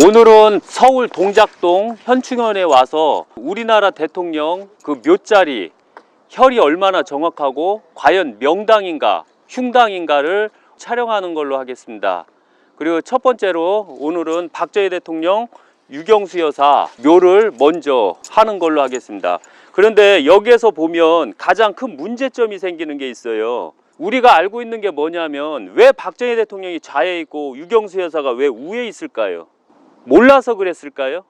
오늘은 서울 동작동 현충원에 와서 우리나라 대통령 그 묘자리 혈이 얼마나 정확하고 과연 명당인가 흉당인가를 촬영하는 걸로 하겠습니다. 그리고 첫 번째로 오늘은 박정희 대통령 유경수 여사 묘를 먼저 하는 걸로 하겠습니다. 그런데 여기에서 보면 가장 큰 문제점이 생기는 게 있어요. 우리가 알고 있는 게 뭐냐면 왜 박정희 대통령이 좌에 있고 유경수 여사가 왜 우에 있을까요? 몰라서 그랬을까요?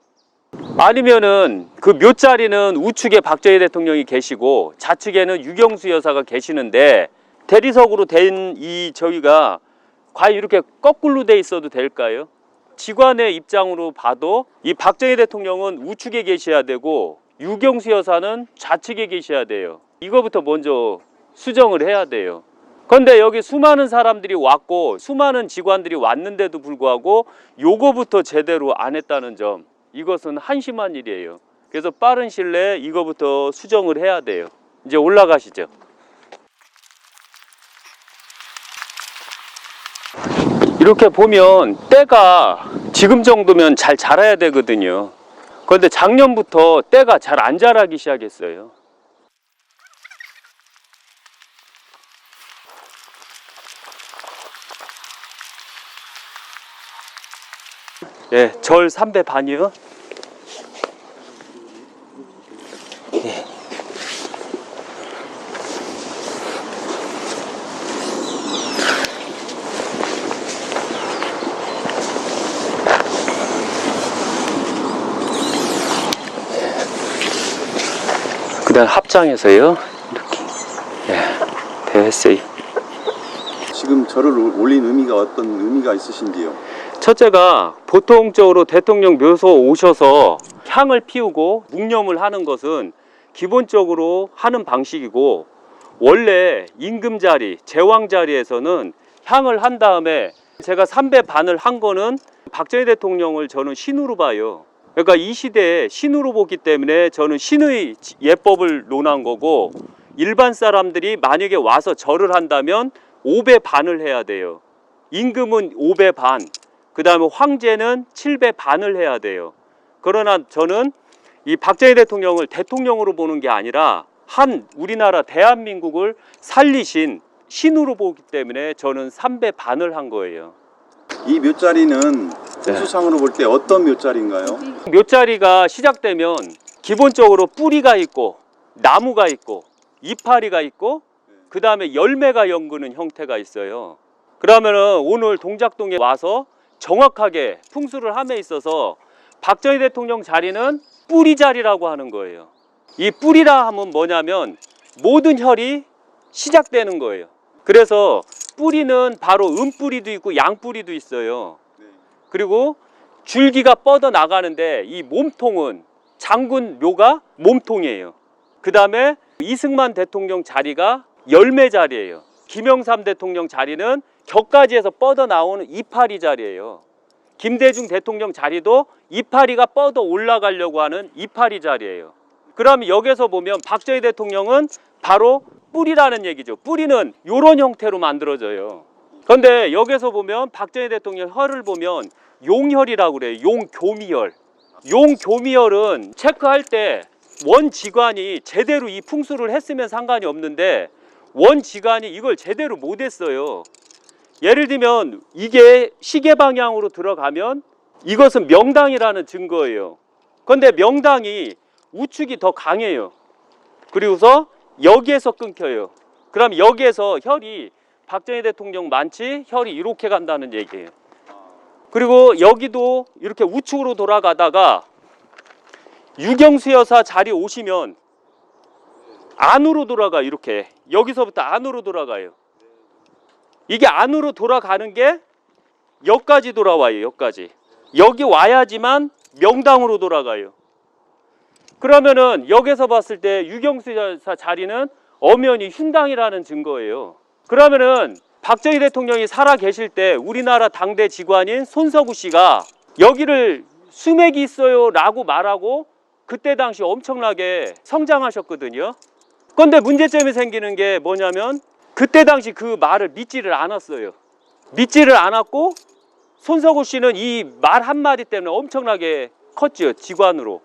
아니면은 그 묘자리는 우측에 박정희 대통령이 계시고 좌측에는 유경수 여사가 계시는데 대리석으로 된 이 저기가 과연 이렇게 거꾸로 돼 있어도 될까요? 직관의 입장으로 봐도 이 박정희 대통령은 우측에 계셔야 되고 유경수 여사는 좌측에 계셔야 돼요. 이거부터 먼저 수정을 해야 돼요. 그런데 여기 수많은 사람들이 왔고 수많은 직관들이 왔는데도 불구하고 요거부터 제대로 안 했다는 점, 이것은 한심한 일이에요. 그래서 빠른 시일 내에 이거부터 수정을 해야 돼요. 이제 올라가시죠. 이렇게 보면 때가 지금 정도면 잘 자라야 되거든요. 그런데 작년부터 때가 잘 안 자라기 시작했어요. 예, 절 3배 반이요. 예. 그다음 합장해서요. 이렇게. 예, 대했어요. 지금 절을 올린 의미가 어떤 의미가 있으신지요? 첫째가 보통적으로 대통령 묘소 오셔서 향을 피우고 묵념을 하는 것은 기본적으로 하는 방식이고, 원래 임금자리, 제왕자리에서는 향을 한 다음에 제가 3배 반을 한 거는 박정희 대통령을 저는 신으로 봐요. 그러니까 이 시대에 신으로 보기 때문에 저는 신의 예법을 논한 거고, 일반 사람들이 만약에 와서 절을 한다면 5배 반을 해야 돼요. 임금은 5배 반, 그 다음에 황제는 7배 반을 해야 돼요. 그러나 저는 이 박정희 대통령을 대통령으로 보는 게 아니라 한 우리나라 대한민국을 살리신 신으로 보기 때문에 저는 3배 반을 한 거예요. 이 묘자리는 풍수상으로 볼 때 어떤 묘자리인가요? 묘자리가 시작되면 기본적으로 뿌리가 있고 나무가 있고 이파리가 있고 그 다음에 열매가 연그는 형태가 있어요. 그러면은 오늘 동작동에 와서 정확하게 풍수를 함에 있어서 박정희 대통령 자리는 뿌리 자리라고 하는 거예요. 이 뿌리라 하면 뭐냐면 모든 혈이 시작되는 거예요. 그래서 뿌리는 바로 음뿌리도 있고 양뿌리도 있어요. 그리고 줄기가 뻗어 나가는데 이 몸통은 장군 묘가 몸통이에요. 그 다음에 이승만 대통령 자리가 열매 자리예요. 김영삼 대통령 자리는 격가지에서 뻗어 나오는 이파리 자리예요. 김대중 대통령 자리도 이파리가 뻗어 올라가려고 하는 이파리 자리예요. 그러면 여기서 보면 박정희 대통령은 바로 뿌리라는 얘기죠. 뿌리는 이런 형태로 만들어져요. 그런데 여기서 보면 박정희 대통령 혈을 보면 용혈이라고 그래요. 용교미혈. 용교미혈은 체크할 때 원지관이 제대로 이 풍수를 했으면 상관이 없는데 원지관이 이걸 제대로 못했어요. 예를 들면 이게 시계 방향으로 들어가면 이것은 명당이라는 증거예요. 그런데 명당이 우측이 더 강해요. 그리고서 여기에서 끊겨요. 그럼 여기에서 혈이 박정희 대통령 많지 혈이 이렇게 간다는 얘기예요. 그리고 여기도 이렇게 우측으로 돌아가다가 유경수 여사 자리 오시면 안으로 돌아가. 이렇게 여기서부터 안으로 돌아가요. 이게 안으로 돌아가는 게 여기까지 돌아와요. 여기까지. 여기 와야지만 명당으로 돌아가요. 그러면은 여기서 봤을 때 유경수 여사 자리는 엄연히 흉당이라는 증거예요. 그러면은 박정희 대통령이 살아 계실 때 우리나라 당대 직관인 손석구 씨가 여기를 수맥이 있어요 라고 말하고 그때 당시 엄청나게 성장하셨거든요. 그런데 문제점이 생기는 게 뭐냐면 그때 당시 그 말을 믿지를 않았어요. 믿지를 않았고 손석구 씨는 이 말 한마디 때문에 엄청나게 컸죠, 직관으로.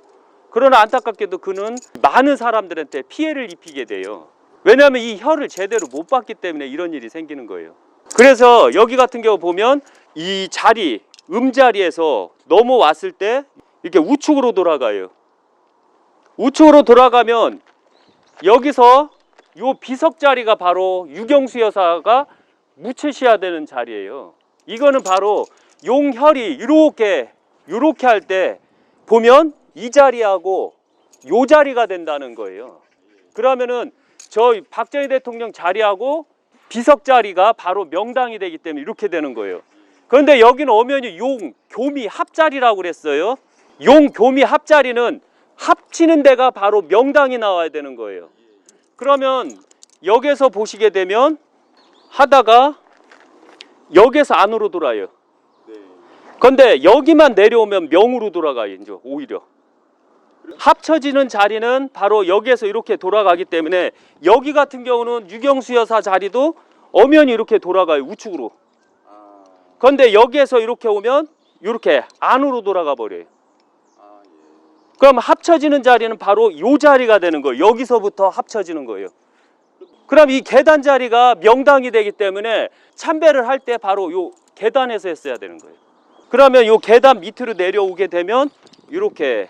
그러나 안타깝게도 그는 많은 사람들한테 피해를 입히게 돼요. 왜냐하면 이 혀를 제대로 못 봤기 때문에 이런 일이 생기는 거예요. 그래서 여기 같은 경우 보면 이 자리, 음자리에서 넘어왔을 때 이렇게 우측으로 돌아가요. 우측으로 돌아가면 여기서 요 비석 자리가 바로 유경수 여사가 묻히셔야 되는 자리예요. 이거는 바로 용혈이 이렇게 할 때 보면 이 자리하고 요 자리가 된다는 거예요. 그러면은 저 박정희 대통령 자리하고 비석 자리가 바로 명당이 되기 때문에 이렇게 되는 거예요. 그런데 여기는 엄연히 용, 교미, 합자리라고 그랬어요. 용, 교미, 합자리는 합치는 데가 바로 명당이 나와야 되는 거예요. 그러면 여기서 보시게 되면 하다가 여기서 안으로 돌아요. 그런데 여기만 내려오면 명으로 돌아가요. 이제 오히려 합쳐지는 자리는 바로 여기에서 이렇게 돌아가기 때문에 여기 같은 경우는 유경수 여사 자리도 엄연히 이렇게 돌아가요. 우측으로. 그런데 여기에서 이렇게 오면 이렇게 안으로 돌아가 버려요. 그럼 합쳐지는 자리는 바로 이 자리가 되는 거예요. 여기서부터 합쳐지는 거예요. 그럼 이 계단 자리가 명당이 되기 때문에 참배를 할 때 바로 이 계단에서 했어야 되는 거예요. 그러면 이 계단 밑으로 내려오게 되면 이렇게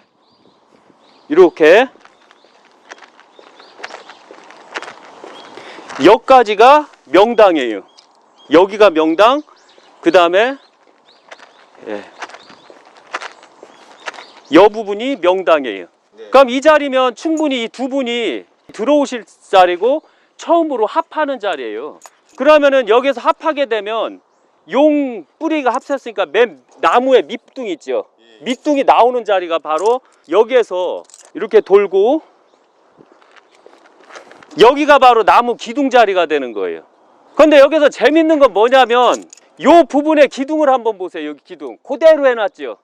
여기까지가 명당이에요. 여기가 명당, 그 다음에 여 부분이 명당이에요. 그럼 이 자리면 충분히 이 두 분이 들어오실 자리고 처음으로 합하는 자리예요. 그러면은 여기서 합하게 되면 용 뿌리가 합쳤으니까 맨 나무에 밑둥이 있죠. 밑둥이 나오는 자리가 바로 여기에서 이렇게 돌고 여기가 바로 나무 기둥 자리가 되는 거예요. 그런데 여기서 재밌는 건 뭐냐면 요 부분에 기둥을 한번 보세요. 여기 기둥 그대로 해놨죠.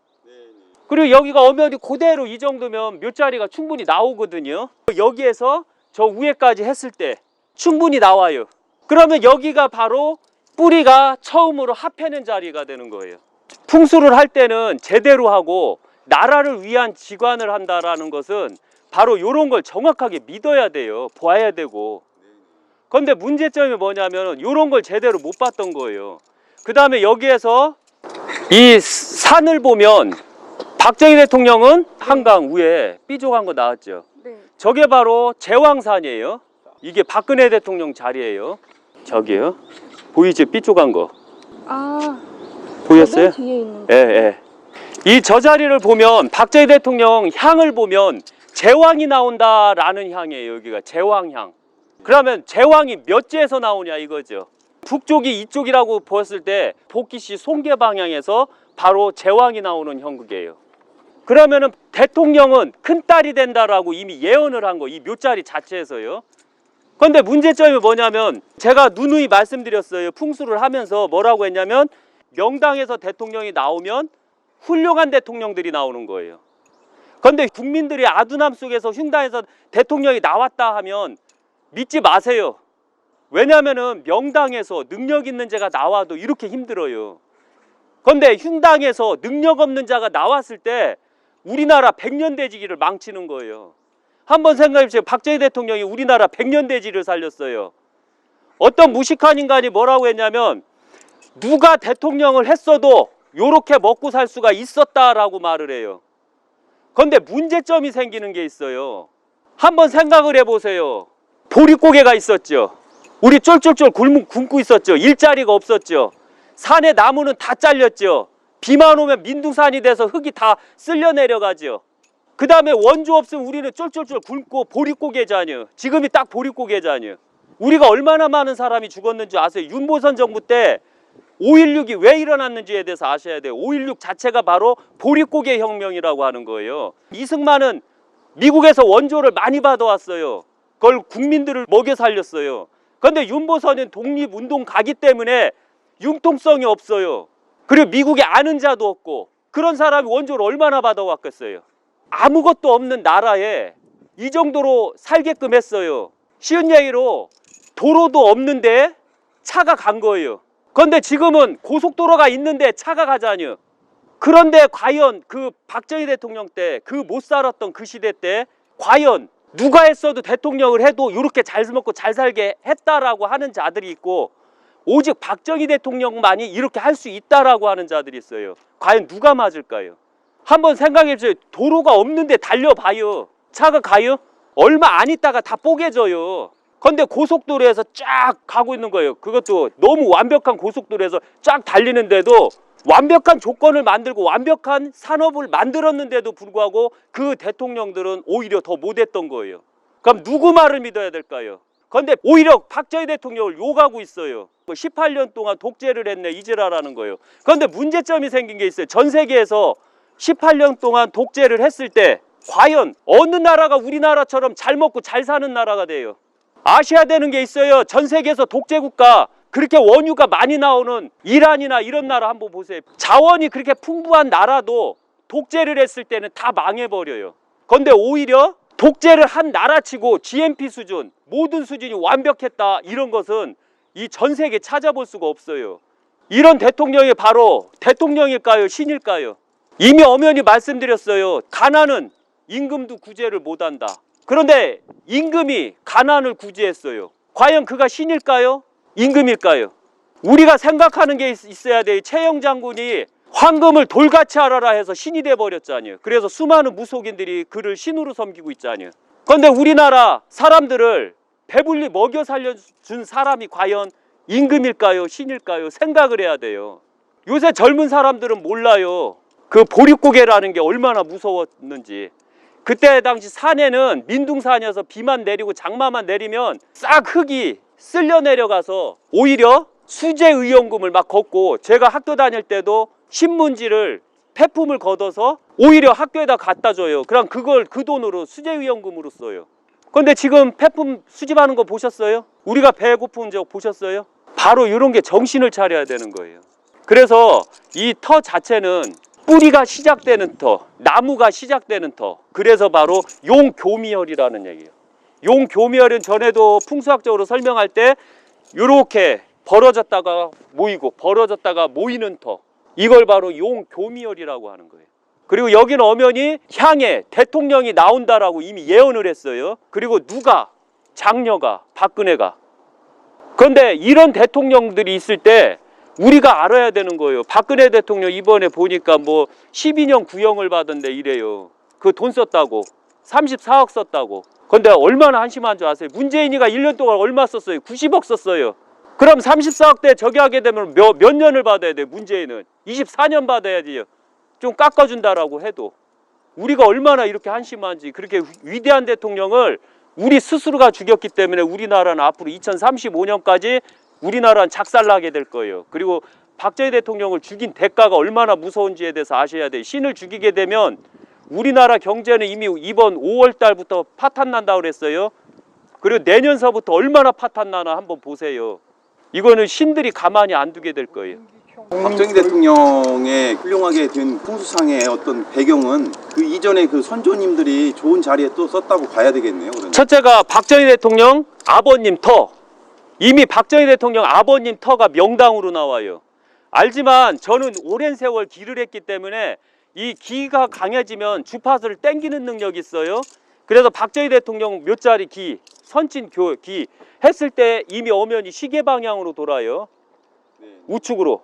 그리고 여기가 엄연히 그대로 이 정도면 몇 자리가 충분히 나오거든요. 여기에서 저 위에까지 했을 때 충분히 나와요. 그러면 여기가 바로 뿌리가 처음으로 합해낸 자리가 되는 거예요. 풍수를 할 때는 제대로 하고 나라를 위한 직관을 한다라는 것은 바로 이런 걸 정확하게 믿어야 돼요. 봐야 되고. 그런데 문제점이 뭐냐면 이런 걸 제대로 못 봤던 거예요. 그 다음에 여기에서 이 산을 보면 박정희 대통령은 한강 위에 삐죽한 거 나왔죠. 네. 저게 바로 제왕산이에요. 이게 박근혜 대통령 자리예요. 저기요. 보이죠? 삐죽한 거. 아, 보였어요? 뒤에 있는 예, 예. 이 저 자리를 보면 박정희 대통령 향을 보면 제왕이 나온다라는 향이에요. 여기가 제왕향. 그러면 제왕이 몇 지에서 나오냐 이거죠. 북쪽이 이쪽이라고 보았을 때 복귀시 송계 방향에서 바로 제왕이 나오는 형국이에요. 그러면은 대통령은 큰딸이 된다라고 이미 예언을 한 거, 이 묘자리 자체에서요. 그런데 문제점이 뭐냐면 제가 누누이 말씀드렸어요. 풍수를 하면서 뭐라고 했냐면 명당에서 대통령이 나오면 훌륭한 대통령들이 나오는 거예요. 그런데 국민들이 아둔함 속에서 흉단에서 대통령이 나왔다 하면 믿지 마세요. 왜냐하면 명당에서 능력 있는 자가 나와도 이렇게 힘들어요. 그런데 흉당에서 능력 없는 자가 나왔을 때 우리나라 백년대지기를 망치는 거예요. 한번 생각해 보세요. 박정희 대통령이 우리나라 백년대지를 살렸어요. 어떤 무식한 인간이 뭐라고 했냐면 누가 대통령을 했어도 요렇게 먹고 살 수가 있었다라고 말을 해요. 그런데 문제점이 생기는 게 있어요. 한번 생각을 해보세요. 보릿고개가 있었죠. 우리 쫄쫄쫄 굶고 있었죠. 일자리가 없었죠. 산에 나무는 다 잘렸죠. 비만 오면 민둥산이 돼서 흙이 다 쓸려 내려가죠. 그 다음에 원조 없으면 우리는 쫄쫄쫄 굶고 보릿고개잖아요. 지금이 딱 보릿고개잖아요. 우리가 얼마나 많은 사람이 죽었는지 아세요? 윤보선 정부 때 5.16이 왜 일어났는지에 대해서 아셔야 돼요. 5.16 자체가 바로 보릿고개 혁명이라고 하는 거예요. 이승만은 미국에서 원조를 많이 받아왔어요. 그걸 국민들을 먹여 살렸어요. 그런데 윤보선은 독립운동 가기 때문에 융통성이 없어요. 그리고 미국에 아는 자도 없고 그런 사람이 원조를 얼마나 받아왔겠어요. 아무것도 없는 나라에 이 정도로 살게끔 했어요. 쉬운 얘기로 도로도 없는데 차가 간 거예요. 그런데 지금은 고속도로가 있는데 차가 가자니요. 그런데 과연 그 박정희 대통령 때, 그 못 살았던 그 시대 때 과연 누가 했어도 대통령을 해도 이렇게 잘 먹고 잘 살게 했다라고 하는 자들이 있고, 오직 박정희 대통령만이 이렇게 할 수 있다라고 하는 자들이 있어요. 과연 누가 맞을까요? 한번 생각해 보세요. 도로가 없는데 달려봐요. 차가 가요? 얼마 안 있다가 다 뽀개져요. 근데 고속도로에서 쫙 가고 있는 거예요. 그것도 너무 완벽한 고속도로에서 쫙 달리는데도 완벽한 조건을 만들고 완벽한 산업을 만들었는데도 불구하고 그 대통령들은 오히려 더 못했던 거예요. 그럼 누구 말을 믿어야 될까요? 그런데 오히려 박정희 대통령을 욕하고 있어요. 18년 동안 독재를 했네 이지라라는 거예요. 그런데 문제점이 생긴 게 있어요. 전 세계에서 18년 동안 독재를 했을 때 과연 어느 나라가 우리나라처럼 잘 먹고 잘 사는 나라가 돼요? 아셔야 되는 게 있어요. 전 세계에서 독재국가, 그렇게 원유가 많이 나오는 이란이나 이런 나라 한번 보세요. 자원이 그렇게 풍부한 나라도 독재를 했을 때는 다 망해버려요. 그런데 오히려 독재를 한 나라치고 GNP 수준, 모든 수준이 완벽했다, 이런 것은 이 전 세계에 찾아볼 수가 없어요. 이런 대통령이 바로 대통령일까요? 신일까요? 이미 엄연히 말씀드렸어요. 가난은 임금도 구제를 못한다. 그런데 임금이 가난을 구제했어요. 과연 그가 신일까요? 임금일까요? 우리가 생각하는 게 있어야 돼요. 최영 장군이 황금을 돌같이 알아라 해서 신이 돼버렸잖아요. 그래서 수많은 무속인들이 그를 신으로 섬기고 있잖아요. 그런데 우리나라 사람들을 배불리 먹여 살려준 사람이 과연 임금일까요? 신일까요? 생각을 해야 돼요. 요새 젊은 사람들은 몰라요. 그 보릿고개라는 게 얼마나 무서웠는지. 그때 당시 산에는 민둥산이어서 비만 내리고 장마만 내리면 싹 흙이 쓸려 내려가서 오히려 수재의원금을 막 걷고, 제가 학교 다닐 때도 신문지를 폐품을 걷어서 오히려 학교에다 갖다 줘요. 그럼 그걸 그 돈으로 수재의원금으로 써요. 그런데 지금 폐품 수집하는 거 보셨어요? 우리가 배고픈 적 보셨어요? 바로 이런 게 정신을 차려야 되는 거예요. 그래서 이 터 자체는 뿌리가 시작되는 터, 나무가 시작되는 터. 그래서 바로 용교미혈이라는 얘기예요. 용교미혈은 전에도 풍수학적으로 설명할 때 이렇게 벌어졌다가 모이고 벌어졌다가 모이는 터, 이걸 바로 용교미혈이라고 하는 거예요. 그리고 여기는 엄연히 향해 대통령이 나온다라고 이미 예언을 했어요. 그리고 누가? 장녀가, 박근혜가. 그런데 이런 대통령들이 있을 때 우리가 알아야 되는 거예요. 박근혜 대통령 이번에 보니까 뭐 12년 구형을 받은데 이래요. 그 돈 썼다고, 34억 썼다고. 그런데 얼마나 한심한 줄 아세요? 문재인이가 1년 동안 얼마 썼어요? 90억 썼어요. 그럼 34억대 저기 하게 되면 몇 년을 받아야 돼요? 문재인은 24년 받아야지요. 좀 깎아준다라고 해도. 우리가 얼마나 이렇게 한심한지. 그렇게 위대한 대통령을 우리 스스로가 죽였기 때문에 우리나라는 앞으로 2035년까지 우리나라는 작살나게 될 거예요. 그리고 박정희 대통령을 죽인 대가가 얼마나 무서운지에 대해서 아셔야 돼요. 신을 죽이게 되면 우리나라 경제는 이미 이번 5월 달부터 파탄 난다고 그랬어요. 그리고 내년서부터 얼마나 파탄 나나 한번 보세요. 이거는 신들이 가만히 안 두게 될 거예요. 박정희 대통령의 훌륭하게 된 풍수상의 어떤 배경은 그 이전에 그 선조님들이 좋은 자리에 또 썼다고 봐야 되겠네요. 그러면. 첫째가 박정희 대통령 아버님 터. 이미 박정희 대통령 아버님 터가 명당으로 나와요. 알지만 저는 오랜 세월 기를 했기 때문에 이 기가 강해지면 주파수를 땡기는 능력이 있어요. 그래서 박정희 대통령 몇 자리 기, 선친 기 했을 때 이미 엄연히 시계 방향으로 돌아요. 우측으로.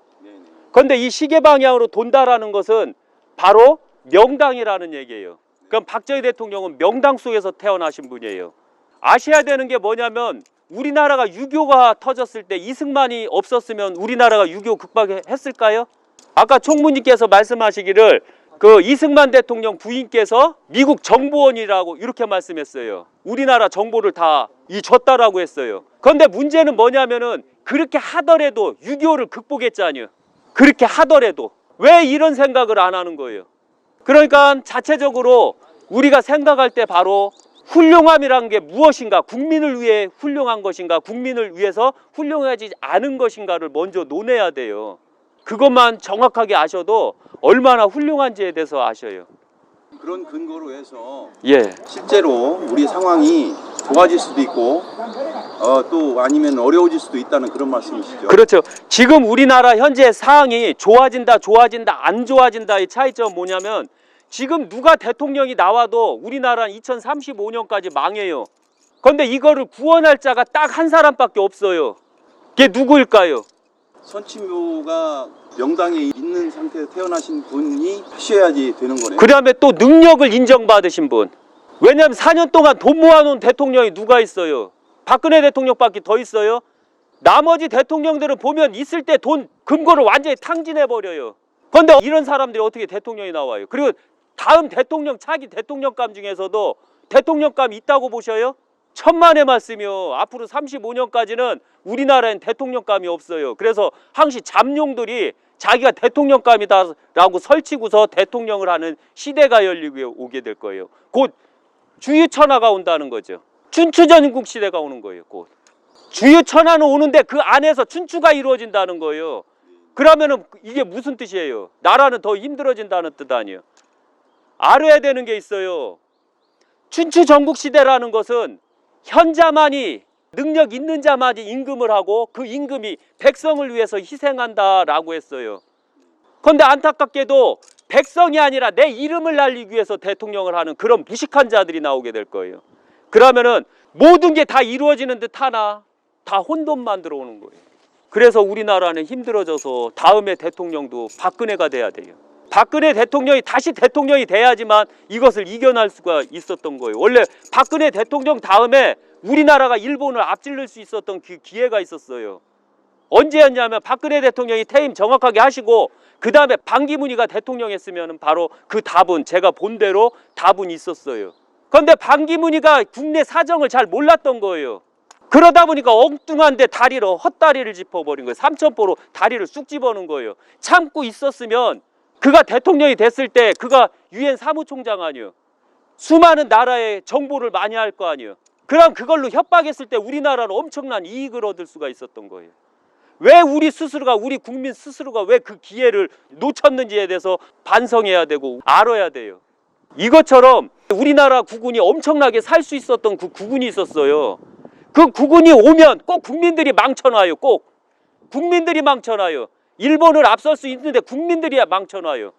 그런데 이 시계 방향으로 돈다라는 것은 바로 명당이라는 얘기예요. 그럼 박정희 대통령은 명당 속에서 태어나신 분이에요. 아셔야 되는 게 뭐냐면 우리나라가 6.25가 터졌을 때 이승만이 없었으면 우리나라가 6.25 극복했을까요? 아까 총무님께서 말씀하시기를 그 이승만 대통령 부인께서 미국 정보원이라고 이렇게 말씀했어요. 우리나라 정보를 다 줬다라고 했어요. 그런데 문제는 뭐냐면은 그렇게 하더라도 6.25를 극복했잖아요. 그렇게 하더라도 왜 이런 생각을 안 하는 거예요? 그러니까 자체적으로 우리가 생각할 때 바로 훌륭함이란 게 무엇인가, 국민을 위해 훌륭한 것인가, 국민을 위해서 훌륭하지 않은 것인가를 먼저 논해야 돼요. 그것만 정확하게 아셔도 얼마나 훌륭한지에 대해서 아셔요. 그런 근거로 해서 예. 실제로 우리 상황이 좋아질 수도 있고 또 아니면 어려워질 수도 있다는 그런 말씀이시죠? 그렇죠. 지금 우리나라 현재 상황이 좋아진다, 안 좋아진다의 차이점은 뭐냐면 지금 누가 대통령이 나와도 우리나라는 2035년까지 망해요. 그런데 이거를 구원할 자가 딱 한 사람밖에 없어요. 그게 누구일까요? 선친묘가 명당에 있는 상태에서 태어나신 분이 하셔야지 되는 거네요. 그 다음에 또 능력을 인정받으신 분. 왜냐하면 4년 동안 돈 모아놓은 대통령이 누가 있어요? 박근혜 대통령밖에 더 있어요? 나머지 대통령들은 보면 있을 때 돈 금고를 완전히 탕진해버려요. 그런데 이런 사람들이 어떻게 대통령이 나와요? 그리고 다음 대통령 차기 대통령감 중에서도 대통령감이 있다고 보셔요? 천만의 말씀이요. 앞으로 35년까지는 우리나라엔 대통령감이 없어요. 그래서 항시 잠룡들이 자기가 대통령감이다라고 설치고서 대통령을 하는 시대가 열리고 오게 될 거예요. 곧 주유천하가 온다는 거죠. 춘추전국 시대가 오는 거예요. 곧 주유천하는 오는데 그 안에서 춘추가 이루어진다는 거예요. 그러면은 이게 무슨 뜻이에요? 나라는 더 힘들어진다는 뜻 아니에요. 알아야 되는 게 있어요. 춘추전국 시대라는 것은 현자만이 능력 있는 자만이 임금을 하고 그 임금이 백성을 위해서 희생한다라고 했어요. 그런데 안타깝게도 백성이 아니라 내 이름을 날리기 위해서 대통령을 하는 그런 무식한 자들이 나오게 될 거예요. 그러면은 모든 게 다 이루어지는 듯 하나 다 혼돈만 들어오는 거예요. 그래서 우리나라는 힘들어져서 다음에 대통령도 박근혜가 돼야 돼요. 박근혜 대통령이 다시 대통령이 돼야지만 이것을 이겨낼 수가 있었던 거예요. 원래 박근혜 대통령 다음에 우리나라가 일본을 앞질릴 수 있었던 그 기회가 있었어요. 언제였냐면 박근혜 대통령이 퇴임 정확하게 하시고 그 다음에 반기문이가 대통령 했으면 바로 그 답은 제가 본 대로 답은 있었어요. 그런데 반기문이가 국내 사정을 잘 몰랐던 거예요. 그러다 보니까 엉뚱한데 헛다리를 짚어버린 거예요. 삼천포로 다리를 쑥 집어넣은 거예요. 참고 있었으면 그가 대통령이 됐을 때 그가 유엔 사무총장 아니에요. 수많은 나라의 정보를 많이 할 거 아니에요. 그럼 그걸로 협박했을 때 우리나라는 엄청난 이익을 얻을 수가 있었던 거예요. 왜 우리 국민 스스로가 왜 그 기회를 놓쳤는지에 대해서 반성해야 되고 알아야 돼요. 이것처럼 우리나라 국군이 엄청나게 살 수 있었던 그 국군이 있었어요. 그 국군이 오면 꼭 국민들이 망쳐놔요. 꼭 국민들이 망쳐놔요. 일본을 앞설 수 있는데 국민들이 망쳐놔요.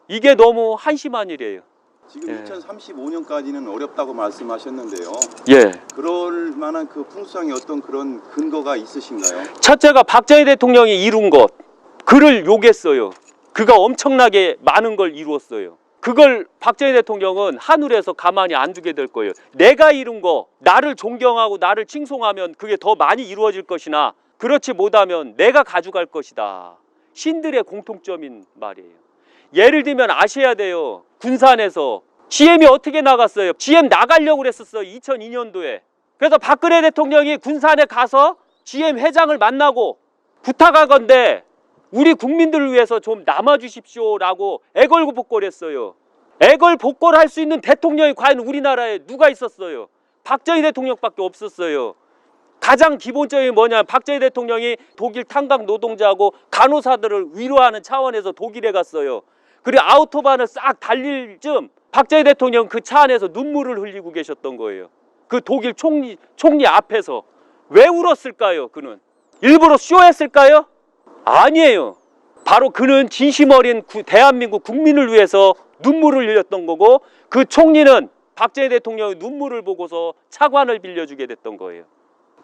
이게 너무 한심한 일이에요. 지금 2035년까지는 어렵다고 말씀하셨는데요. 예. 그럴 만한 그 풍수상의 어떤 그런 근거가 있으신가요? 첫째가 박정희 대통령이 이룬 것, 그를 요구했어요. 그가 엄청나게 많은 걸 이루었어요. 그걸 박정희 대통령은 하늘에서 가만히 안 두게 될 거예요. 내가 이룬 거, 나를 존경하고 나를 칭송하면 그게 더 많이 이루어질 것이나 그렇지 못하면 내가 가져갈 것이다. 신들의 공통점인 말이에요. 예를 들면 아셔야 돼요. 군산에서 GM이 어떻게 나갔어요? GM 나가려고 그랬었어요. 2002년도에. 그래서 박근혜 대통령이 군산에 가서 GM 회장을 만나고 부탁하건대 우리 국민들을 위해서 좀 남아주십시오라고 애걸복걸했어요. 애걸복걸할 수 있는 대통령이 과연 우리나라에 누가 있었어요? 박정희 대통령밖에 없었어요. 가장 기본적인 뭐냐면 박정희 대통령이 독일 탄광 노동자하고 간호사들을 위로하는 차원에서 독일에 갔어요. 그리고 아우토반을 싹 달릴 즈음 박정희 대통령 그 차 안에서 눈물을 흘리고 계셨던 거예요. 그 독일 총리 앞에서. 왜 울었을까요? 그는 일부러 쇼했을까요? 아니에요. 바로 그는 진심 어린 대한민국 국민을 위해서 눈물을 흘렸던 거고 그 총리는 박정희 대통령의 눈물을 보고서 차관을 빌려주게 됐던 거예요.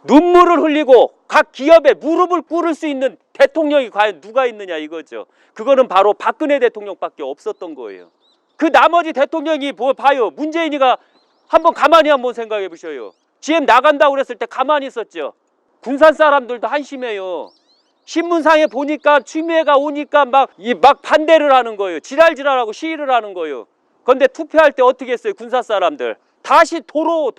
눈물을 흘리고 각 기업에 무릎을 꿇을 수 있는 대통령이 과연 누가 있느냐 이거죠. 그거는 바로 박근혜 대통령밖에 없었던 거예요. 그 나머지 대통령이 봐요. 문재인이가 가만히 생각해 보셔요. GM 나간다고 그랬을 때 가만히 있었죠. 군산 사람들도 한심해요. 신문상에 보니까 추미애가 오니까 막 반대를 하는 거예요. 지랄하고 시위를 하는 거예요. 그런데 투표할 때 어떻게 했어요? 군산 사람들 다시 도로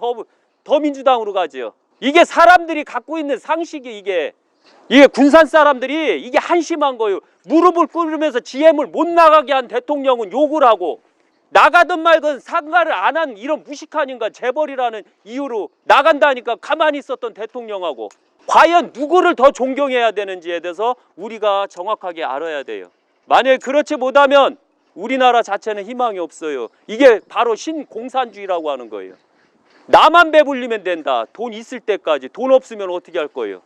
더민주당으로 가죠. 이게 사람들이 갖고 있는 상식이 이게 군산 사람들이 이게 한심한 거예요. 무릎을 꿇으면서 GM을 못 나가게 한 대통령은 욕을 하고 나가든 말든 상가를 안 한 이런 무식한 인간 재벌이라는 이유로 나간다니까 가만히 있었던 대통령하고 과연 누구를 더 존경해야 되는지에 대해서 우리가 정확하게 알아야 돼요. 만약에 그렇지 못하면 우리나라 자체는 희망이 없어요. 이게 바로 신공산주의라고 하는 거예요. 나만 배불리면 된다. 돈 있을 때까지. 돈 없으면 어떻게 할 거예요?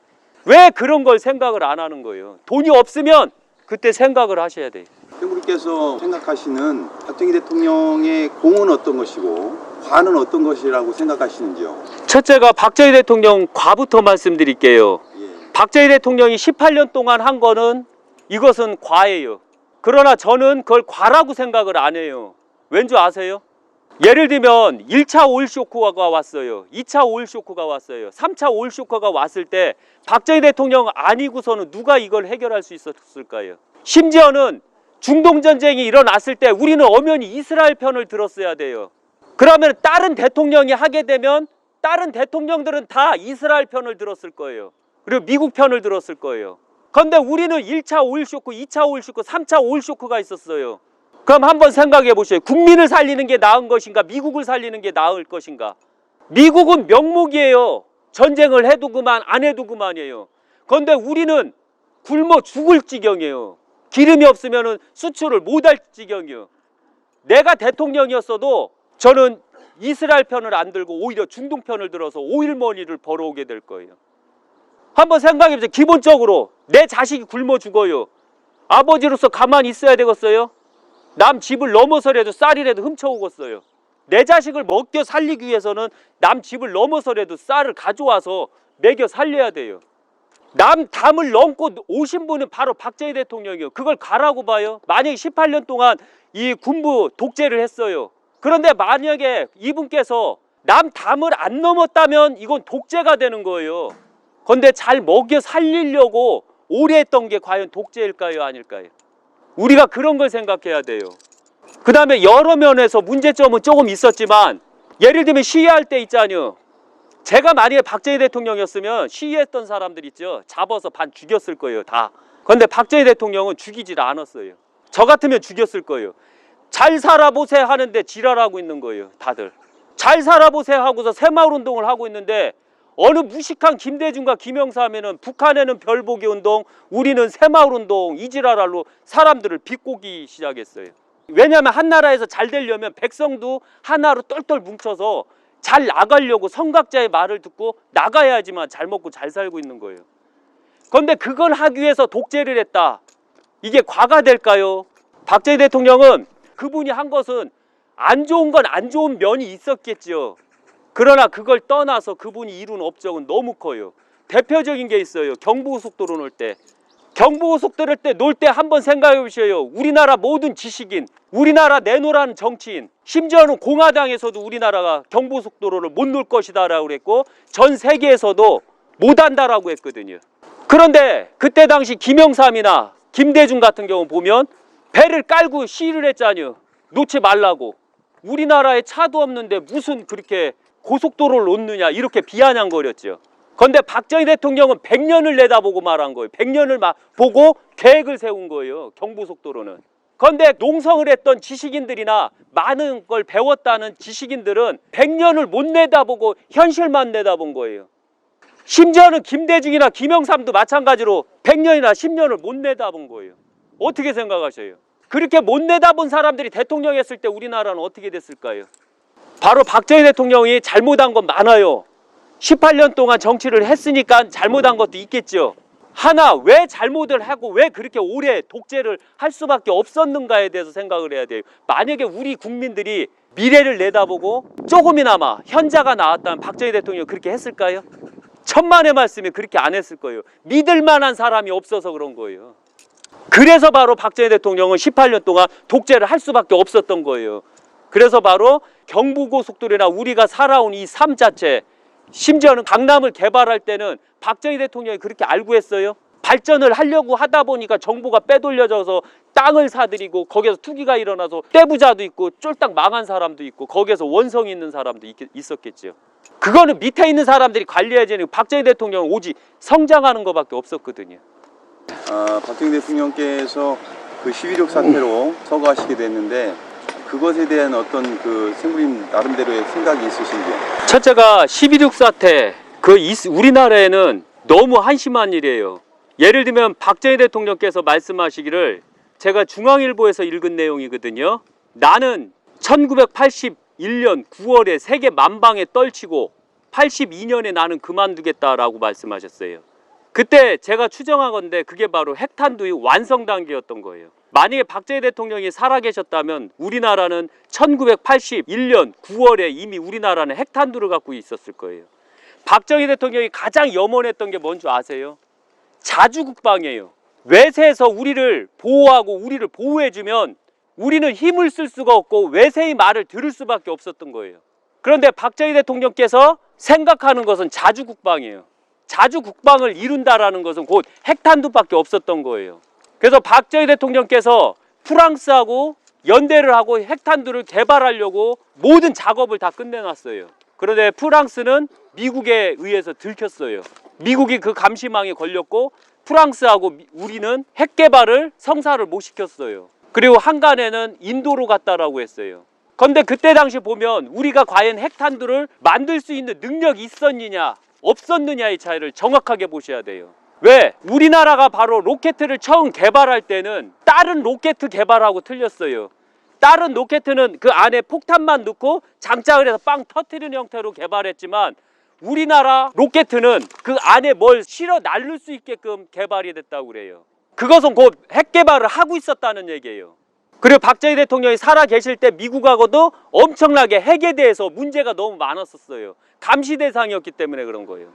왜 그런 걸 생각을 안 하는 거예요? 돈이 없으면 그때 생각을 하셔야 돼요. 땡구리께서 생각하시는 박정희 대통령의 공은 어떤 것이고 과는 어떤 것이라고 생각하시는지요? 첫째가 박정희 대통령 과부터 말씀드릴게요. 예. 박정희 대통령이 18년 동안 한 거는 이것은 과예요. 그러나 저는 그걸 과라고 생각을 안 해요. 왠지 아세요? 예를 들면 1차 오일 쇼크가 왔어요. 2차 오일 쇼크가 왔어요. 3차 오일 쇼크가 왔을 때 박정희 대통령 아니고서는 누가 이걸 해결할 수 있었을까요? 심지어는 중동전쟁이 일어났을 때 우리는 엄연히 이스라엘 편을 들었어야 돼요. 그러면 다른 대통령이 하게 되면 다른 대통령들은 다 이스라엘 편을 들었을 거예요. 그리고 미국 편을 들었을 거예요. 그런데 우리는 1차 오일 쇼크, 2차 오일 쇼크, 3차 오일 쇼크가 있었어요. 그럼 한번 생각해 보세요. 국민을 살리는 게 나은 것인가, 미국을 살리는 게 나을 것인가? 미국은 명목이에요. 전쟁을 해도 그만, 안 해도 그만이에요. 그런데 우리는 굶어 죽을 지경이에요. 기름이 없으면 수출을 못할 지경이에요. 내가 대통령이었어도 저는 이스라엘 편을 안 들고 오히려 중동 편을 들어서 오일머니를 벌어오게 될 거예요. 한번 생각해 보세요. 기본적으로 내 자식이 굶어 죽어요. 아버지로서 가만히 있어야 되겠어요? 남 집을 넘어서라도 쌀이라도 훔쳐오겠어요. 내 자식을 먹여 살리기 위해서는 남 집을 넘어서라도 쌀을 가져와서 먹여 살려야 돼요. 남 담을 넘고 오신 분은 바로 박정희 대통령이에요. 그걸 가라고 봐요. 만약에 18년 동안 이 군부 독재를 했어요. 그런데 만약에 이분께서 남 담을 안 넘었다면 이건 독재가 되는 거예요. 그런데 잘 먹여 살리려고 오래 했던 게 과연 독재일까요? 아닐까요? 우리가 그런 걸 생각해야 돼요. 그 다음에 여러 면에서 문제점은 조금 있었지만 예를 들면 시위할 때 있잖아요. 제가 만약에 박정희 대통령이었으면 시위했던 사람들 있죠. 잡아서 반 죽였을 거예요. 다. 그런데 박정희 대통령은 죽이질 않았어요. 저 같으면 죽였을 거예요. 잘 살아보세 하는데 지랄하고 있는 거예요. 다들. 잘 살아보세 하고서 새마을운동을 하고 있는데 어느 무식한 김대중과 김영사 하면은 북한에는 별보기 운동, 우리는 새마을운동, 이지랄로 사람들을 비꼬기 시작했어요. 왜냐하면 한 나라에서 잘 되려면 백성도 하나로 똘똘 뭉쳐서 잘 나가려고 성각자의 말을 듣고 나가야지만 잘 먹고 잘 살고 있는 거예요. 그런데 그걸 하기 위해서 독재를 했다. 이게 과가 될까요? 박정희 대통령은 그분이 한 것은 안 좋은 건 안 좋은 면이 있었겠죠. 그러나 그걸 떠나서 그분이 이룬 업적은 너무 커요. 대표적인 게 있어요. 경부고속도로 놀 때. 경부고속도로 놀 때 한번 생각해 보세요. 우리나라 모든 지식인, 우리나라 내노라는 정치인, 심지어는 공화당에서도 우리나라가 경부고속도로를 못 놀 것이다 라고 그랬고 전 세계에서도 못 한다라고 했거든요. 그런데 그때 당시 김영삼이나 김대중 같은 경우 보면 배를 깔고 시위를 했잖아요. 놓지 말라고. 우리나라에 차도 없는데 무슨 그렇게 고속도로를 놓느냐 이렇게 비아냥거렸죠. 그런데 박정희 대통령은 100년을 내다보고 말한 거예요. 100년을 보고 계획을 세운 거예요. 경부속도로는. 그런데 농성을 했던 지식인들이나 많은 걸 배웠다는 지식인들은 100년을 못 내다보고 현실만 내다본 거예요. 심지어는 김대중이나 김영삼도 마찬가지로 100년이나 10년을 못 내다본 거예요. 어떻게 생각하셔요? 그렇게 못 내다본 사람들이 대통령 했을 때 우리나라는 어떻게 됐을까요? 바로 박정희 대통령이 잘못한 건 많아요. 18년 동안 정치를 했으니까 잘못한 것도 있겠죠. 하나 왜 잘못을 하고 왜 그렇게 오래 독재를 할 수밖에 없었는가에 대해서 생각을 해야 돼요. 만약에 우리 국민들이 미래를 내다보고 조금이나마 현자가 나왔다면 박정희 대통령이 그렇게 했을까요? 천만의 말씀이 그렇게 안 했을 거예요. 믿을 만한 사람이 없어서 그런 거예요. 그래서 바로 박정희 대통령은 18년 동안 독재를 할 수밖에 없었던 거예요. 그래서 바로 경부고속도로나 우리가 살아온 이 삶 자체, 심지어는 강남을 개발할 때는 박정희 대통령이 그렇게 알고 했어요? 발전을 하려고 하다 보니까 정부가 빼돌려져서 땅을 사들이고 거기서 투기가 일어나서 떼부자도 있고 쫄딱 망한 사람도 있고 거기에서 원성이 있는 사람도 있었겠죠. 그거는 밑에 있는 사람들이 관리해야 되는 박정희 대통령은 오직 성장하는 것밖에 없었거든요. 박정희 대통령께서 그 11.6 사태로 서거하시게 됐는데 그것에 대한 어떤 그 생부님 나름대로의 생각이 있으신지요? 첫째가 12.6 사태, 우리나라에는 너무 한심한 일이에요. 예를 들면 박정희 대통령께서 말씀하시기를 제가 중앙일보에서 읽은 내용이거든요. 나는 1981년 9월에 세계 만방에 떨치고 82년에 나는 그만두겠다라고 말씀하셨어요. 그때 제가 추정하건대 그게 바로 핵탄두의 완성 단계였던 거예요. 만약에 박정희 대통령이 살아계셨다면 우리나라는 1981년 9월에 이미 우리나라는 핵탄두를 갖고 있었을 거예요. 박정희 대통령이 가장 염원했던 게 뭔지 아세요? 자주국방이에요. 외세에서 우리를 보호하고 우리를 보호해주면 우리는 힘을 쓸 수가 없고 외세의 말을 들을 수밖에 없었던 거예요. 그런데 박정희 대통령께서 생각하는 것은 자주국방이에요. 자주국방을 이룬다라는 것은 곧 핵탄두밖에 없었던 거예요. 그래서 박정희 대통령께서 프랑스하고 연대를 하고 핵탄두를 개발하려고 모든 작업을 다 끝내놨어요. 그런데 프랑스는 미국에 의해서 들켰어요. 미국이 그 감시망에 걸렸고 프랑스하고 우리는 핵 개발을 성사를 못 시켰어요. 그리고 한간에는 인도로 갔다라고 했어요. 그런데 그때 당시 보면 우리가 과연 핵탄두를 만들 수 있는 능력이 있었느냐 없었느냐의 차이를 정확하게 보셔야 돼요. 왜? 우리나라가 바로 로켓을 처음 개발할 때는 다른 로켓 개발하고 틀렸어요. 다른 로켓은 그 안에 폭탄만 넣고 장착을 해서 빵 터트리는 형태로 개발했지만 우리나라 로켓은 그 안에 뭘 실어 날릴 수 있게끔 개발이 됐다고 그래요. 그것은 곧 핵 개발을 하고 있었다는 얘기예요. 그리고 박정희 대통령이 살아 계실 때 미국하고도 엄청나게 핵에 대해서 문제가 너무 많았었어요. 감시 대상이었기 때문에 그런 거예요.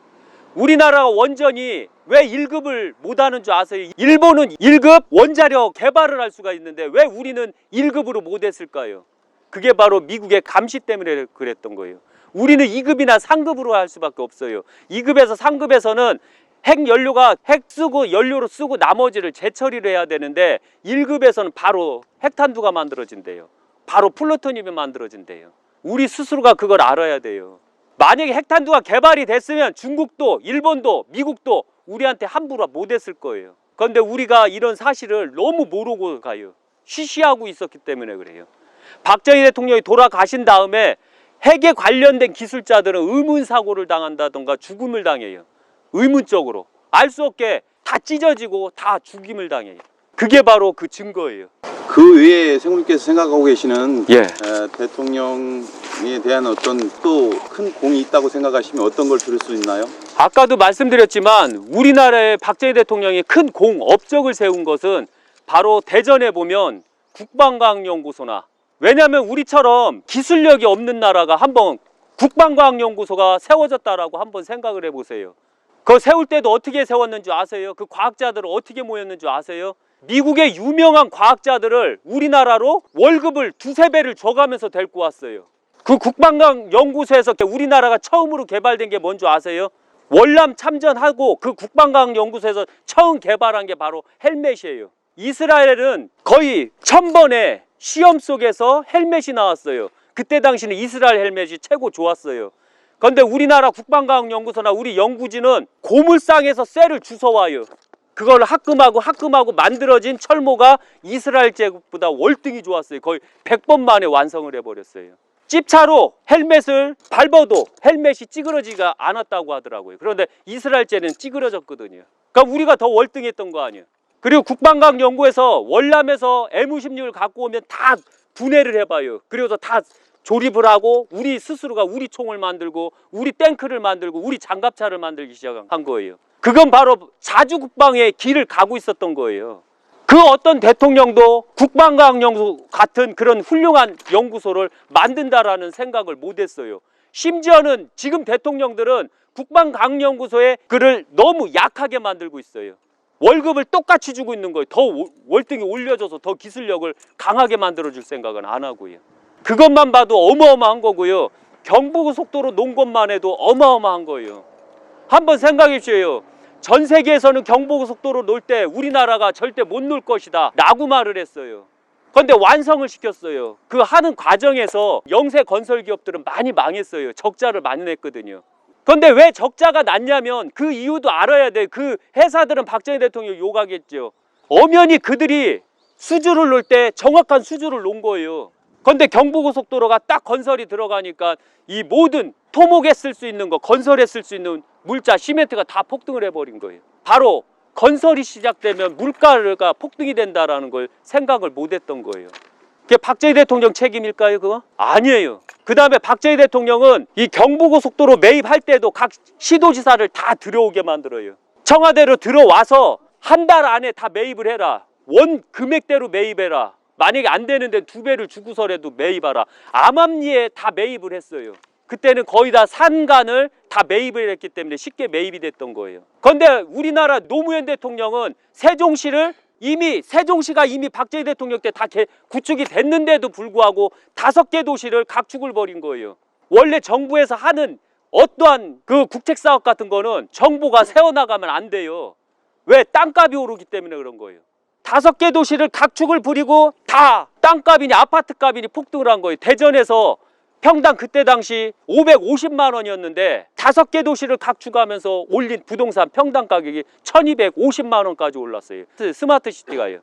우리나라가 원전이 왜 1급을 못하는 줄 아세요? 일본은 1급 원자력 개발을 할 수가 있는데 왜 우리는 1급으로 못했을까요? 그게 바로 미국의 감시 때문에 그랬던 거예요. 우리는 2급이나 3급으로 할 수밖에 없어요. 2급에서 3급에서는 핵 연료가 핵 쓰고 연료로 쓰고 나머지를 재처리를 해야 되는데 1급에서는 바로 핵탄두가 만들어진대요. 바로 플루토늄이 만들어진대요. 우리 스스로가 그걸 알아야 돼요. 만약에 핵탄두가 개발이 됐으면 중국도 일본도 미국도 우리한테 함부로 못했을 거예요. 그런데 우리가 이런 사실을 너무 모르고 가요. 쉬쉬하고 있었기 때문에 그래요. 박정희 대통령이 돌아가신 다음에 핵에 관련된 기술자들은 의문사고를 당한다던가 죽음을 당해요. 의문적으로 알 수 없게 다 찢어지고 다 죽임을 당해요. 그게 바로 그 증거예요. 그 외에 생물님께서 생각하고 계시는 예. 대통령에 대한 어떤 또 큰 공이 있다고 생각하시면 어떤 걸 들을 수 있나요? 아까도 말씀드렸지만 우리나라의 박정희 대통령이 큰 업적을 세운 것은 바로 대전에 보면 국방과학연구소나, 왜냐하면 우리처럼 기술력이 없는 나라가 한번 국방과학연구소가 세워졌다라고 한번 생각을 해보세요. 그거 세울 때도 어떻게 세웠는지 아세요? 그 과학자들을 어떻게 모였는지 아세요? 미국의 유명한 과학자들을 우리나라로 월급을 2~3배를 줘가면서 데리고 왔어요. 그 국방과학연구소에서 우리나라가 처음으로 개발된 게 뭔지 아세요? 월남 참전하고 그 국방과학연구소에서 처음 개발한 게 바로 헬멧이에요. 이스라엘은 거의 1000번의 시험 속에서 헬멧이 나왔어요. 그때 당시는 이스라엘 헬멧이 최고 좋았어요. 그런데 우리나라 국방과학연구소나 우리 연구진은 고물상에서 쇠를 주워와요. 그걸 합금하고 만들어진 철모가 이스라엘 제국보다 월등히 좋았어요. 거의 100번 만에 완성을 해버렸어요. 찝차로 헬멧을 밟아도 헬멧이 찌그러지가 않았다고 하더라고요. 그런데 이스라엘 제는 찌그러졌거든요. 그러니까 우리가 더 월등했던 거 아니에요. 그리고 국방과학연구에서 월남에서 M16을 갖고 오면 다 분해를 해봐요. 그리고서 다 조립을 하고 우리 스스로가 우리 총을 만들고 우리 탱크를 만들고 우리 장갑차를 만들기 시작한 거예요. 그건 바로 자주국방의 길을 가고 있었던 거예요. 그 어떤 대통령도 국방과학연구소 같은 그런 훌륭한 연구소를 만든다라는 생각을 못했어요. 심지어는 지금 대통령들은 국방과학연구소에 그를 너무 약하게 만들고 있어요. 월급을 똑같이 주고 있는 거예요. 더 월등히 올려줘서 더 기술력을 강하게 만들어줄 생각은 안 하고요. 그것만 봐도 어마어마한 거고요. 경부고속도로 놓은 것만 해도 어마어마한 거예요. 한번 생각해 주세요. 전 세계에서는 경부고속도로 놓을 때 우리나라가 절대 못 놓을 것이다 라고 말을 했어요. 그런데 완성을 시켰어요. 그 하는 과정에서 영세 건설 기업들은 많이 망했어요. 적자를 많이 냈거든요. 그런데 왜 적자가 났냐면 그 이유도 알아야 돼. 그 회사들은 박정희 대통령 욕하겠죠. 엄연히 그들이 수주를 놓을 때 정확한 수주를 놓은 거예요. 그런데 경부고속도로가 딱 건설이 들어가니까 이 모든 토목에 쓸 수 있는 거, 건설에 쓸 수 있는 물자, 시멘트가 다 폭등을 해버린 거예요. 바로 건설이 시작되면 물가가 폭등이 된다라는 걸 생각을 못 했던 거예요. 그게 박정희 대통령 책임일까요, 그거? 아니에요. 그 다음에 박정희 대통령은 이 경부고속도로 매입할 때도 각 시도지사를 다 들어오게 만들어요. 청와대로 들어와서 한 달 안에 다 매입을 해라. 원 금액대로 매입해라. 만약에 안 되는데 2배를 주고서라도 매입하라. 암암리에 다 매입을 했어요. 그때는 거의 다 산간을 다 매입을 했기 때문에 쉽게 매입이 됐던 거예요. 그런데 우리나라 노무현 대통령은 세종시가 이미 박정희 대통령 때 다 구축이 됐는데도 불구하고 5개 도시를 각축을 벌인 거예요. 원래 정부에서 하는 어떠한 그 국책사업 같은 거는 정부가 세워나가면 안 돼요. 왜? 땅값이 오르기 때문에 그런 거예요. 5개 도시를 각축을 부리고 다 땅값이니 아파트값이니 폭등을 한 거예요. 대전에서 평당 그때 당시 550만 원이었는데 5개 도시를 각축하면서 올린 부동산 평당 가격이 1250만 원까지 올랐어요. 스마트시티가요.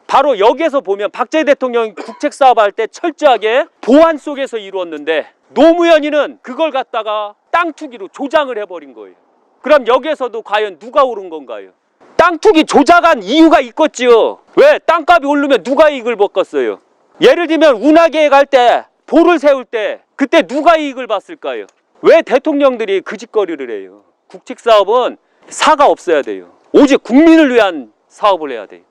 바로 여기에서 보면 박정희 대통령이 국책사업 할 때 철저하게 보안 속에서 이루었는데 노무현이는 그걸 갖다가 땅 투기로 조장을 해버린 거예요. 그럼 여기에서도 과연 누가 옳은 건가요? 땅 투기 조작한 이유가 있겠지요. 왜? 땅값이 오르면 누가 이익을 먹겠어요? 예를 들면 운하계획 할 때 도를 세울 때 그때 누가 이익을 봤을까요? 왜 대통령들이 그 짓거리를 해요? 국책사업은 사가 없어야 돼요. 오직 국민을 위한 사업을 해야 돼요.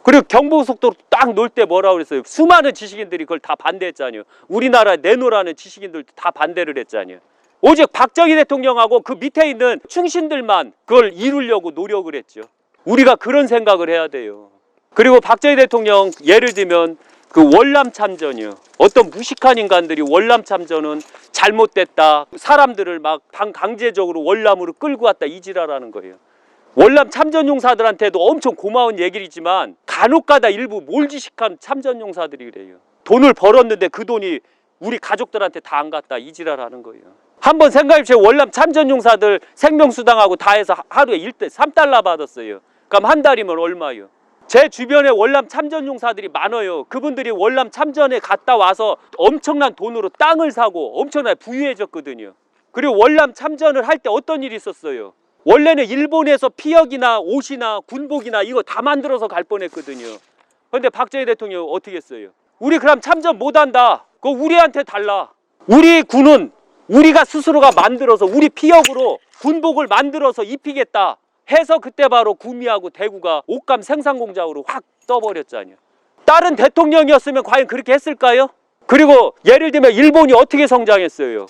그리고 경부고속도로 딱 놓을 때 뭐라고 그랬어요? 수많은 지식인들이 그걸 다 반대했잖아요. 우리나라 내놓으라는 지식인들도 다 반대를 했잖아요. 오직 박정희 대통령하고 그 밑에 있는 충신들만 그걸 이루려고 노력을 했죠. 우리가 그런 생각을 해야 돼요. 그리고 박정희 대통령 예를 들면 그 월남 참전이요. 어떤 무식한 인간들이 월남 참전은 잘못됐다. 사람들을 막 강제적으로 월남으로 끌고 왔다 이지라라는 거예요. 월남 참전용사들한테도 엄청 고마운 얘기이지만 간혹가다 일부 몰지식한 참전용사들이 그래요. 돈을 벌었는데 그 돈이 우리 가족들한테 다 안 갔다 이지라라는 거예요. 한번 생각해보세요. 월남 참전용사들 생명수당하고 다 해서 하루에 3달러 받았어요. 그럼 한 달이면 얼마요? 제 주변에 월남 참전용사들이 많아요. 그분들이 월남 참전에 갔다 와서 엄청난 돈으로 땅을 사고 엄청나게 부유해졌거든요. 그리고 월남 참전을 할 때 어떤 일이 있었어요? 원래는 일본에서 피혁이나 옷이나 군복이나 이거 다 만들어서 갈 뻔했거든요. 그런데 박정희 대통령이 어떻게 했어요? 우리 그럼 참전 못한다. 그거 우리한테 달라. 우리 군은 우리가 스스로가 만들어서 우리 피혁으로 군복을 만들어서 입히겠다 해서 그때 바로 구미하고 대구가 옷감 생산공장으로 확 떠버렸잖아요. 다른 대통령이었으면 과연 그렇게 했을까요? 그리고 예를 들면 일본이 어떻게 성장했어요?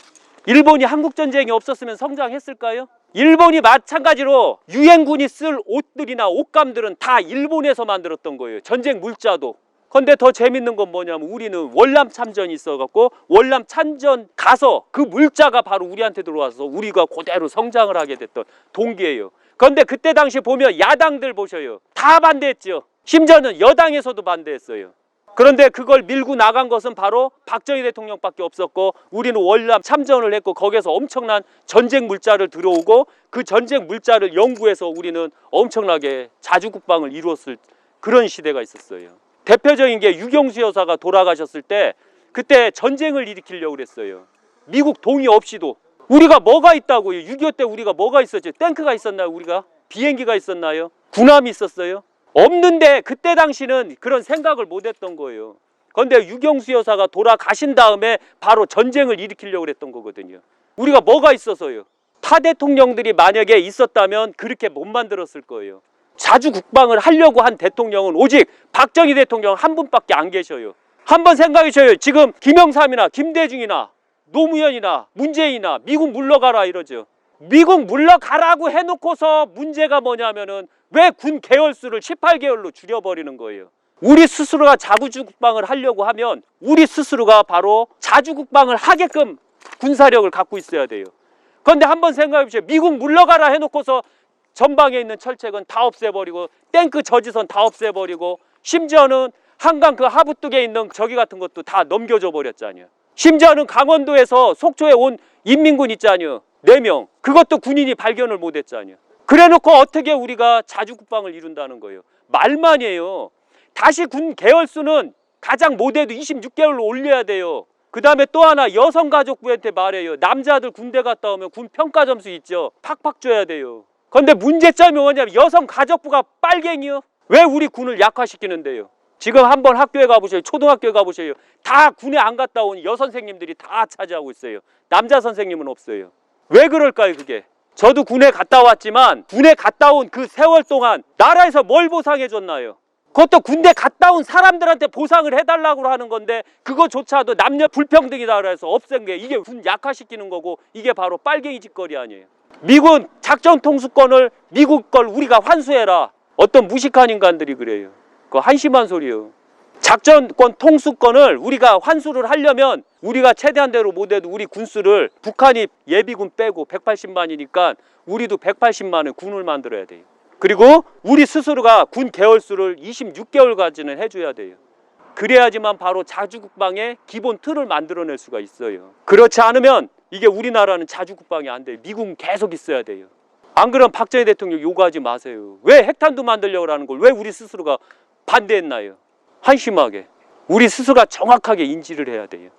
일본이 한국전쟁이 없었으면 성장했을까요? 일본이 마찬가지로 유엔군이 쓸 옷들이나 옷감들은 다 일본에서 만들었던 거예요. 전쟁 물자도. 근데 더 재밌는 건 뭐냐면 우리는 월남 참전이 있어갖고 월남 참전 가서 그 물자가 바로 우리한테 들어와서 우리가 그대로 성장을 하게 됐던 동기예요. 그런데 그때 당시 보면 야당들 보셔요. 다 반대했죠. 심지어는 여당에서도 반대했어요. 그런데 그걸 밀고 나간 것은 바로 박정희 대통령밖에 없었고 우리는 월남 참전을 했고 거기서 엄청난 전쟁 물자를 들어오고 그 전쟁 물자를 연구해서 우리는 엄청나게 자주국방을 이루었을 그런 시대가 있었어요. 대표적인 게 유경수 여사가 돌아가셨을 때 그때 전쟁을 일으키려고 그랬어요. 미국 동의 없이도. 우리가 뭐가 있다고요? 6.25 때 우리가 뭐가 있었죠? 탱크가 있었나요? 우리가? 비행기가 있었나요? 군함이 있었어요? 없는데 그때 당시는 그런 생각을 못 했던 거예요. 그런데 유경수 여사가 돌아가신 다음에 바로 전쟁을 일으키려고 했던 거거든요. 우리가 뭐가 있어서요? 타 대통령들이 만약에 있었다면 그렇게 못 만들었을 거예요. 자주 국방을 하려고 한 대통령은 오직 박정희 대통령 한 분밖에 안 계셔요. 한번 생각해 보셔요. 지금 김영삼이나 김대중이나 노무현이나 문재인이나 미국 물러가라 이러죠. 미국 물러가라고 해놓고서 문제가 뭐냐면은 왜 군 계열수를 18개월로 줄여버리는 거예요. 우리 스스로가 자주국방을 하려고 하면 우리 스스로가 바로 자주국방을 하게끔 군사력을 갖고 있어야 돼요. 그런데 한번 생각해 보세요. 미국 물러가라 해놓고서 전방에 있는 철책은 다 없애버리고 탱크 저지선 다 없애버리고 심지어는 한강 그 하부뚝에 있는 저기 같은 것도 다 넘겨줘 버렸잖아요. 심지어는 강원도에서 속초에 온 인민군 있잖아요. 4명. 그것도 군인이 발견을 못했잖아요. 그래놓고 어떻게 우리가 자주국방을 이룬다는 거예요. 말만이에요. 다시 군 계열수는 가장 못해도 26개월로 올려야 돼요. 그 다음에 또 하나 여성가족부한테 말해요. 남자들 군대 갔다 오면 군 평가점수 있죠. 팍팍 줘야 돼요. 그런데 문제점이 뭐냐면 여성가족부가 빨갱이요. 왜 우리 군을 약화시키는데요? 지금 한번 학교에 가보세요. 초등학교에 가보세요. 다 군에 안 갔다 온 여선생님들이 다 차지하고 있어요. 남자 선생님은 없어요. 왜 그럴까요, 그게? 저도 군에 갔다 왔지만 군에 갔다 온 그 세월 동안 나라에서 뭘 보상해 줬나요? 그것도 군대 갔다 온 사람들한테 보상을 해달라고 하는 건데 그거조차도 남녀 불평등이다 그래서 없앤 게 이게 군 약화시키는 거고 이게 바로 빨갱이 짓거리 아니에요. 미군 작전 통수권을 미국 걸 우리가 환수해라. 어떤 무식한 인간들이 그래요. 그거 한심한 소리예요. 작전권 통수권을 우리가 환수를 하려면 우리가 최대한 대로 못해도 우리 군수를 북한이 예비군 빼고 180만이니까 우리도 180만의 군을 만들어야 돼요. 그리고 우리 스스로가 군 개월수를 26개월까지는 해줘야 돼요. 그래야지만 바로 자주국방의 기본 틀을 만들어낼 수가 있어요. 그렇지 않으면 이게 우리나라는 자주국방이 안 돼요. 미군 계속 있어야 돼요. 안 그러면 박정희 대통령 요구하지 마세요. 왜 핵탄두 만들려고 하는 걸 왜 우리 스스로가 반대했나요? 한심하게. 우리 스스로가 정확하게 인지를 해야 돼요.